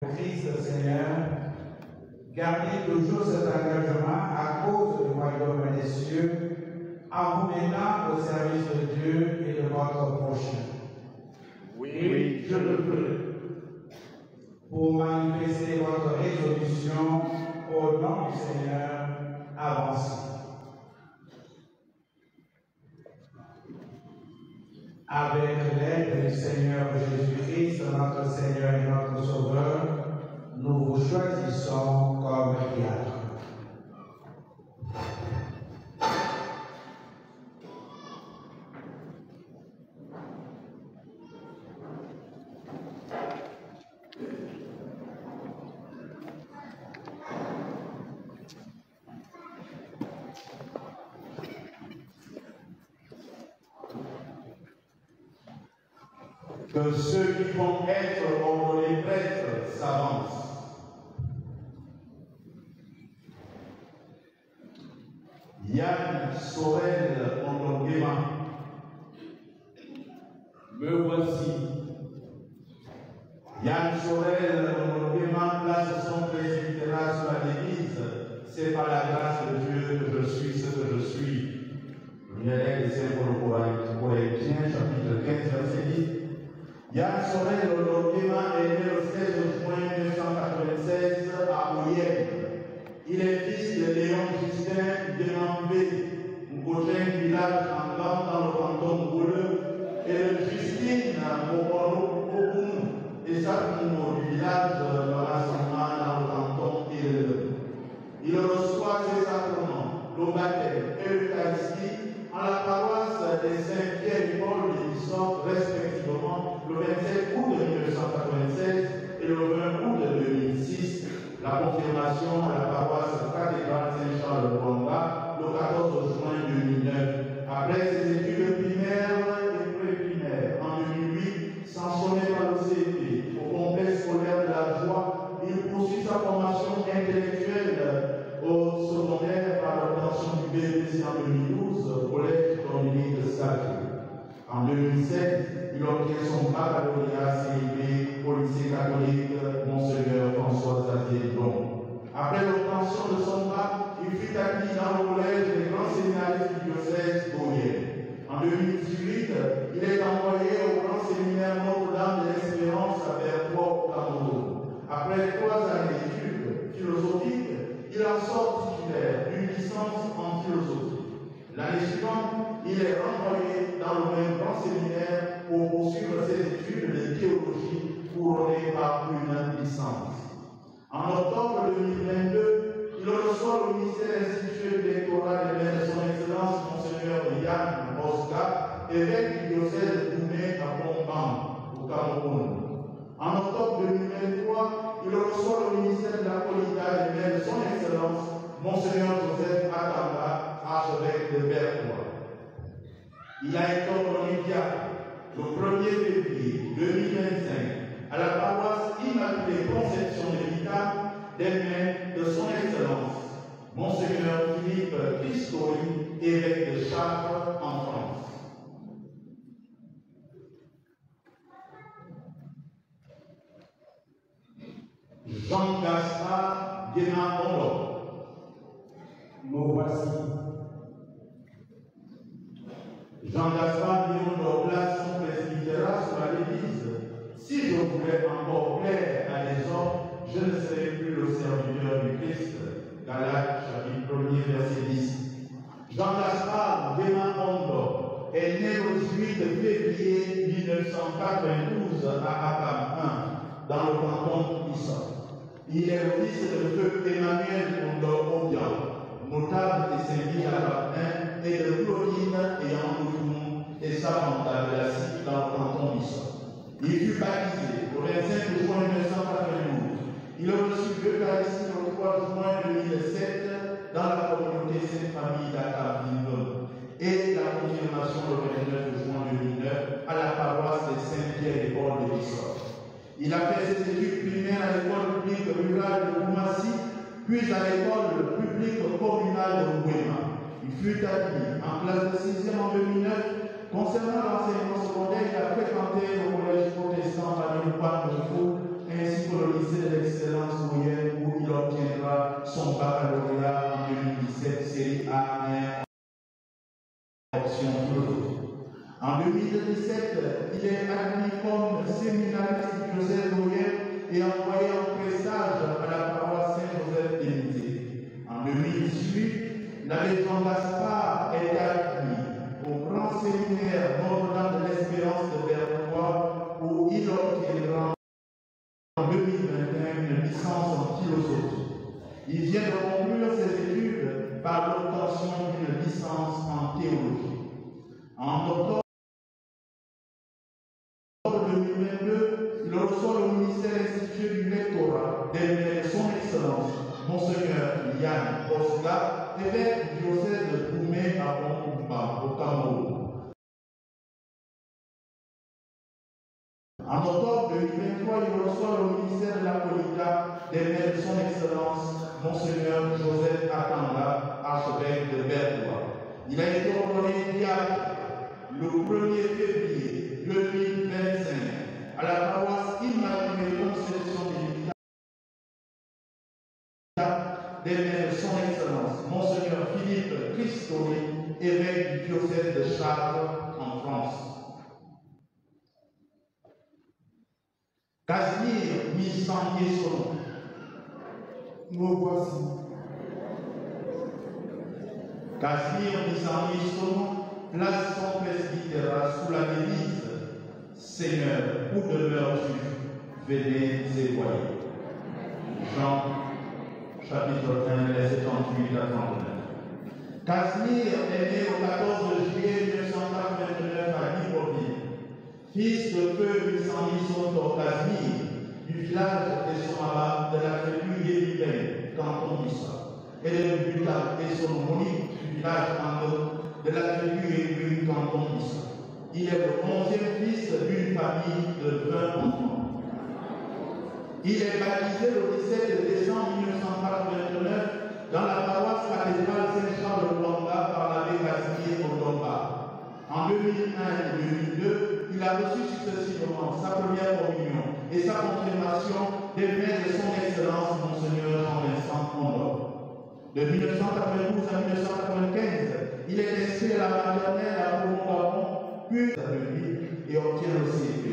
Christ, Seigneur, gardez toujours cet engagement à cause du royaume des cieux, en vous mettant au service de Dieu et de votre prochain. Oui, je le veux. Pour manifester votre résolution au nom du Seigneur, avancez. Avec l'aide du Seigneur Jésus-Christ, notre Seigneur et notre Sauveur, nous vous choisissons comme diacres. Que ceux qui vont être ordonnés prêtres s'avancent. Yann Sorel Ondongema. Me voici. Yann Sorel Ondongema place son presbytérat sur la devise. C'est par la grâce de Dieu que je suis ce que je suis. Première lettre des Saints Corinthiens, chapitre 15, verset 10. Yann Sorel Ondongema est né le 16 juin 1996 à Oyem. Il est fils de Léon Justin Demambé, Ngogène, village en Gand dans le canton Gouleux, et de Justine Mokoro et Sakumo du village de Rassemblement dans le canton Ile. Il reçoit ses sacrements, le baptême et l'Eucharistie en la paroisse des Saint-Pierre et Paul de Bissau, respectivement le 27 août 1996 et le 20 août 2006. La confirmation à la paroisse cathédrale Saint-Charles de Bonga le 14 juin 2009. Après ses études primaires et pré-primaires, en 2008, sanctionné par le CEP au complexe scolaire de la Joie, il poursuit sa formation intellectuelle au secondaire par l'obtention du BEPC en 2012 au collège Dominique de Sacré. En 2007, il obtient son baccalauréat CIB au lycée catholique Monseigneur François Xavier Dom. Après l'obtention de son bac, il fut admis dans le collège des grands séminaristes du diocèse d'Oyem. En 2018, il est envoyé au grand séminaire Notre-Dame de l'Espérance à Vercors, au Cameroun. Après 3 années d'études philosophiques, il en sort titulaire d'une licence en philosophie. L'année suivante, il est renvoyé dans le même grand séminaire pour poursuivre ses études de théologie couronnées par une licence. En octobre 2022, il reçoit le ministère institué de l'électorat de son Excellence Monseigneur Yann Bosca, évêque du diocèse de Goumet à Bombang, au Cameroun. En octobre 2023, il reçoit le ministère de la Polité de son Excellence Monseigneur Joseph Atamba, archevêque de Vercors. Il a été ordonné diacre le 1er février 2025 à la paroisse Immaculée Conception de l'État des mains de son Excellence Monseigneur Philippe Pistori, évêque de Chartres en France. Jean-Gaspard Guénin-Ondo. Me voici. Jean-Gaspard Guénin-Ondo place son presbytérat sur la devise. Si je voulais encore plaire à des hommes, je ne serais plus le serviteur du Christ. Galates chapitre 1er verset 10. Jean-Gaspard Guénin-Ondo est né le 18 février 1992 à Akam 1, dans le canton d'Issa. Il est le fils de feu Emmanuel Ondo Obiang, notable des Saint-Guy à Lapin, et de Claudine et Andoujoumou et Samantha de la Cite dans le canton d'Issa. Il fut baptisé le 25 juin 1992. Il reçut l'Eucharistie le 3 juin 2007 dans la communauté Sainte-Famille d'Akam et la confirmation le 29 juin 2009 à la paroisse des Saint-Pierre et Paul de Bissau. Il a fait ses études primaires à l'école publique rurale de Boumassi, puis à l'école publique communale de Ngouema. Il fut admis en classe de 6e en 2009. Concernant l'enseignement secondaire, il a fréquenté le collège protestant Marie-Antoine de Fou ainsi que le lycée de l'excellence moyenne où il obtiendra son baccalauréat en 2017, série A1, option philosophique. En 2017, il est admis comme séminariste du Joseph Moyen et envoyé en prestage à la paroisse Saint-Joseph d'Émité. En 2018, l'abbé Jean Gaspard est admis au grand séminaire Notre-Dame de l'Espérance de Vernois où il obtiendra en 2021 une licence en philosophie. Il vient de conclure ses études par l'obtention d'une licence en théologie. En octobre 2022, il reçoit le ministère institué du lectorat de son Excellence, Monseigneur Yann Osga, évêque du diocèse de Boumé à Bonkumba, au Cameroun. En octobre 2023, il reçoit le ministère de la Polita de son Excellence, Monseigneur Joseph Atanga, archevêque de Bergois. Il a été ordonné diacre le 1er février 2025 à la paroisse Immaculée Conception de son Excellence, Monseigneur Philippe Christori, évêque du diocèse de Chartres en France. Casimir Missanguesson, nous voici. Casimir Missanguesson place son presbytérat sous la devise Seigneur, où demeures-tu? Venez évoyer. Jean, chapitre 1, verset 38 à 39. Casimir est né au 14 juillet 1989 à Libreville, fils de feu Missanguesson Casimir, du village de Somaba de la tribu Yébiben, canton d'Issa, et de Buta et Solomonique, du village de la tribu Yébiben, canton d'Issa. Il est le 11e fils d'une famille de 20 enfants. Il est baptisé le 17 décembre 1989 dans la paroisse cathédrale Saint-Charles de Lomba par l'abbé Casimir Lomba. En 2001 et 2002, il a reçu successivement sa première communion et sa confirmation des mains de son Excellence Monseigneur Jean-Vincent Mondor. De 1992 à 1995, il est inscrit à la maternelle à Beaumont-Gabon, puis et obtient le CP.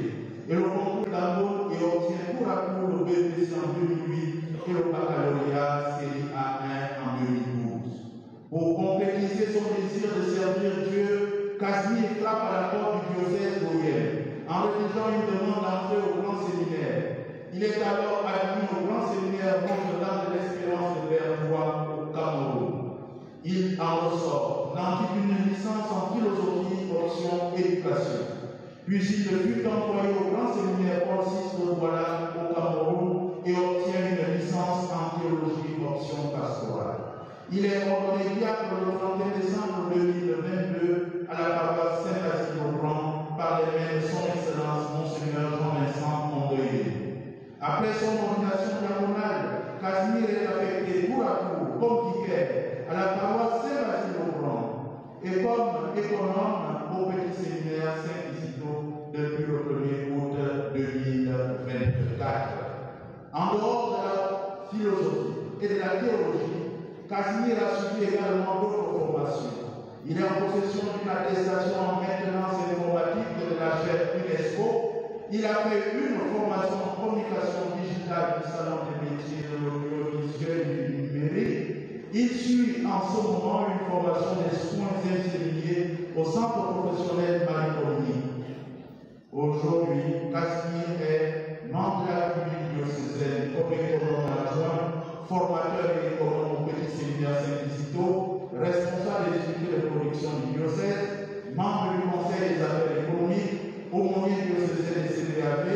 Et le concours d'Ambo et obtient tour à tour le BPC en 2008 et le baccalauréat série A1 en 2012. Pour concrétiser son désir de servir Dieu, Casimir frappe à la porte du diocèse d'Oyel en rédigeant une demande d'entrée au grand séminaire. Il est alors admis au grand séminaire Notre-Dame de l'Espérance de Vernois au Cameroun. Il en ressort nanti d'une licence en philosophie, option éducation. Puis il fut envoyé au grand séminaire Paul VI de Douala au Cameroun et obtient une licence en théologie, option pastorale. Il est ordonné diacre le 31 décembre 2022 à la paroisse Saint-Basile-au-Grand par les mains de son Excellence Monseigneur Jean-Vincent Mondeuil. Après son ordination diaconale, Casimir est affecté tour à tour comme vicaire à la paroisse Saint-Basile-au-Grand et comme économe au petit séminaire Saint-Isidore depuis le 1er août 2024. En dehors de la philosophie et de la théologie, Casimir a suivi également d'autres formations. Il est en possession d'une attestation en maintenance informatique de la chaire UNESCO. Il a fait une formation en communication digitale du Salon des métiers de l'audiovisuel et du numérique. Il suit en ce moment une formation des soins infirmiers au centre professionnel Marie-Dominique. Aujourd'hui, Casimir est membre de la République diocésaine comme économe adjoint, formateur et économe au petit séminaire Saint-Isidore, responsable des unités de production du diocèse, membre du Conseil des affaires économiques, aumônier diocésain des CDAV,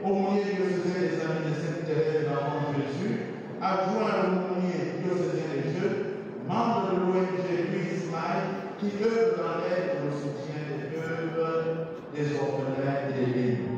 aumônier diocésain des Amis de Sainte-Thérèse de l'Enfant Jésus, adjoint à l'aumônier diocésain des Jeux, membre de l'ONG Louis Ismaël, qui œuvre dans l'aide et le soutien des veuves, des orphelins et des bénis.